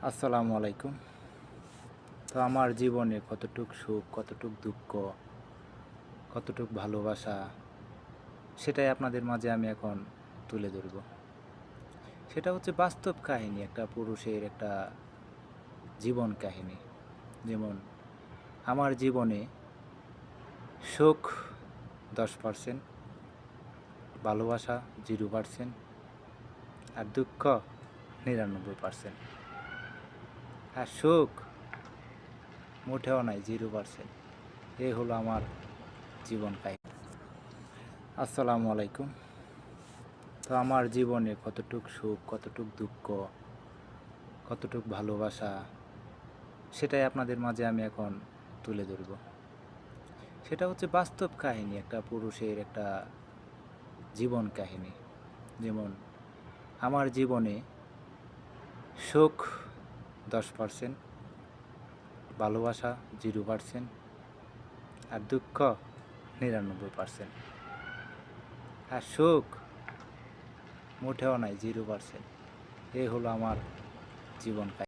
আসসালামু আলাইকুম। তো আমার জীবনে কতটুক সুখ, কতটুক দুঃখ, কতটুক ভালোবাসা সেটাই আপনাদের মাঝে আমি এখন তুলে ধরব। সেটা হচ্ছে বাস্তব কাহিনী, একটা পুরুষের একটা জীবন কাহিনী। যেমন আমার জীবনে সুখ 10%, ভালোবাসা 0%, আর দুঃখ 99%। আর সুখ মোটেও নাই, 0%। এই হলো আমার জীবন কাহিনী। আসসালামু আলাইকুম। তো আমার জীবনে কতটুক সুখ, কতটুক দুঃখ, কতটুক ভালোবাসা সেটাই আপনাদের মাঝে আমি এখন তুলে ধরব। সেটা হচ্ছে বাস্তব কাহিনী, একটা পুরুষের একটা জীবন কাহিনী। যেমন আমার জীবনে সুখ 10%, ভালোবাসা 0%, আর দুঃখ 99%। আর সুখ মোটেও নাই, 0%। এই হলো আমার জীবন কাহিনী।